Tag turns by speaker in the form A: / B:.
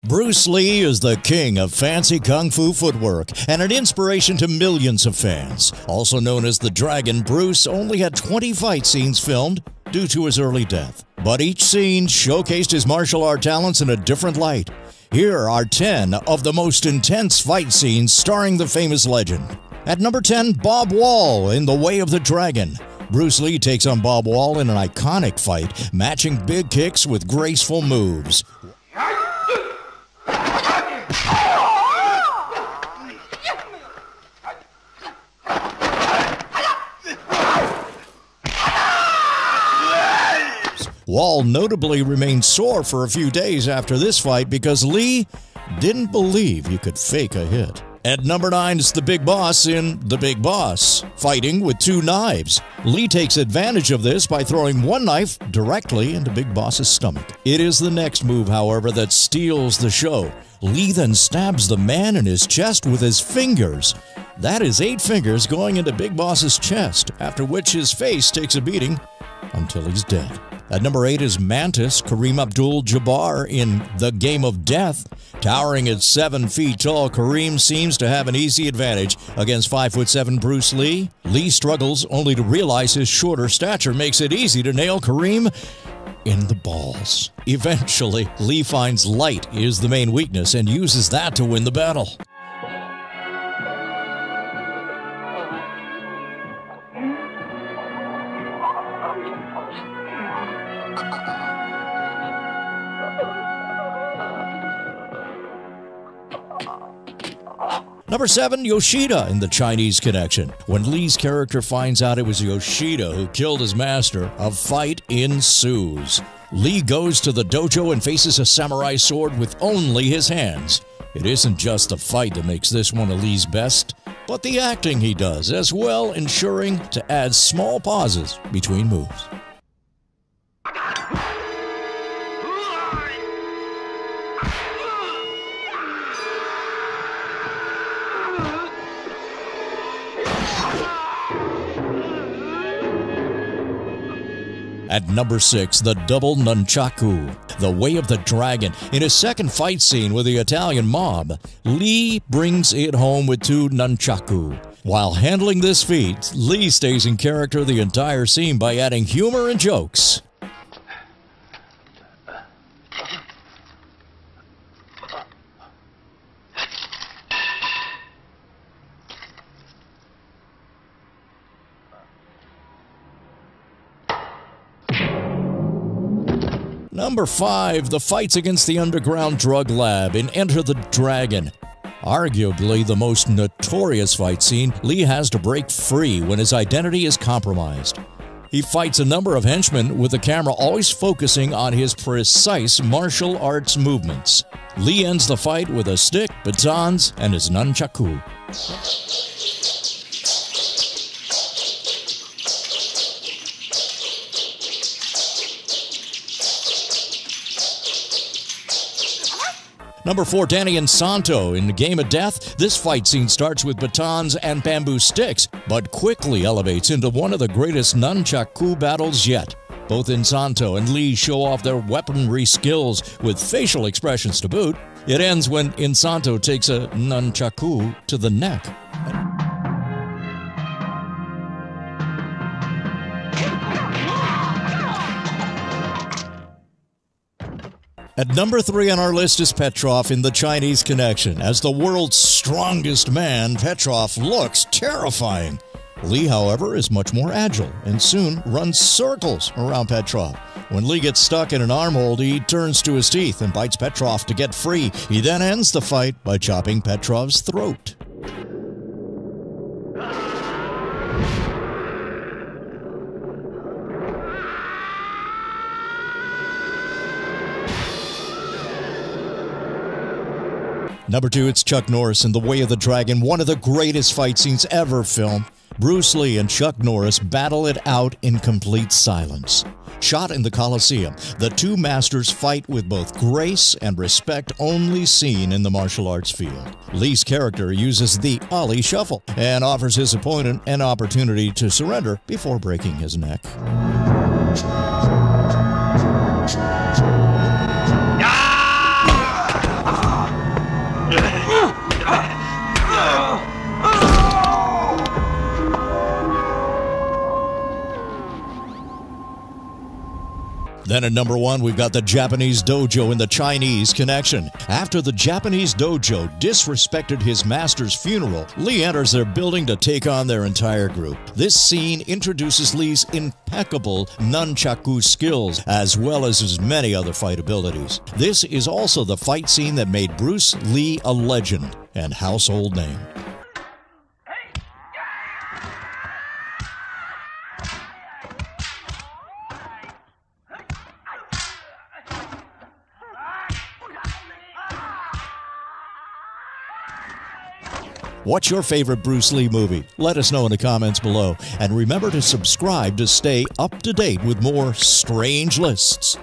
A: Bruce Lee is the king of fancy kung fu footwork and an inspiration to millions of fans. Also known as the Dragon, Bruce only had 20 fight scenes filmed due to his early death. But each scene showcased his martial art talents in a different light. Here are 10 of the most intense fight scenes starring the famous legend. At number 10, Bob Wall in The Way of the Dragon. Bruce Lee takes on Bob Wall in an iconic fight, matching big kicks with graceful moves. Wall notably remained sore for a few days after this fight because Lee didn't believe you could fake a hit. At number 9 is the Big Boss in The Big Boss, fighting with 2 knives. Lee takes advantage of this by throwing one knife directly into Big Boss's stomach. It is the next move, however, that steals the show. Lee then stabs the man in his chest with his fingers. That is 8 fingers going into Big Boss's chest, after which his face takes a beating until he's dead. At number 8 is Mantis, Kareem Abdul-Jabbar in The Game of Death. Towering at 7 feet tall, Kareem seems to have an easy advantage against 5'7" Bruce Lee. Lee struggles only to realize his shorter stature makes it easy to nail Kareem in the balls. Eventually, Lee finds light is the main weakness and uses that to win the battle. Number 7, Yoshida in The Chinese Connection. When Lee's character finds out it was Yoshida who killed his master, a fight ensues. Lee goes to the dojo and faces a samurai sword with only his hands. It isn't just the fight that makes this one of Lee's best, but the acting he does as well, ensuring to add small pauses between moves. At number 6, the double nunchaku, The Way of the Dragon. In his second fight scene with the Italian mob, Lee brings it home with 2 nunchaku. While handling this feat, Lee stays in character the entire scene by adding humor and jokes. Number 5, the fights against the underground drug lab in Enter the Dragon. Arguably the most notorious fight scene, Lee has to break free when his identity is compromised. He fights a number of henchmen with the camera always focusing on his precise martial arts movements. Lee ends the fight with a stick, batons, and his nunchaku. Number 4, Danny and Santo in The Game of Death. This fight scene starts with batons and bamboo sticks, but quickly elevates into one of the greatest nunchaku battles yet. Both Insanto and Lee show off their weaponry skills with facial expressions to boot. It ends when Insanto takes a nunchaku to the neck. At number 3 on our list is Petrov in The Chinese Connection. As the world's strongest man, Petrov looks terrifying. Lee, however, is much more agile and soon runs circles around Petrov. When Lee gets stuck in an armhold, he turns to his teeth and bites Petrov to get free. He then ends the fight by chopping Petrov's throat. Number 2, it's Chuck Norris in The Way of the Dragon, one of the greatest fight scenes ever filmed. Bruce Lee and Chuck Norris battle it out in complete silence. Shot in the Coliseum, the 2 masters fight with both grace and respect only seen in the martial arts field. Lee's character uses the Ali Shuffle and offers his opponent an opportunity to surrender before breaking his neck. Then at number 1, we've got the Japanese dojo and the Chinese connection. After the Japanese dojo disrespected his master's funeral, Lee enters their building to take on their entire group. This scene introduces Lee's impeccable nunchaku skills, as well as his many other fight abilities. This is also the fight scene that made Bruce Lee a legend and household name. What's your favorite Bruce Lee movie? Let us know in the comments below. And remember to subscribe to stay up to date with more strange lists.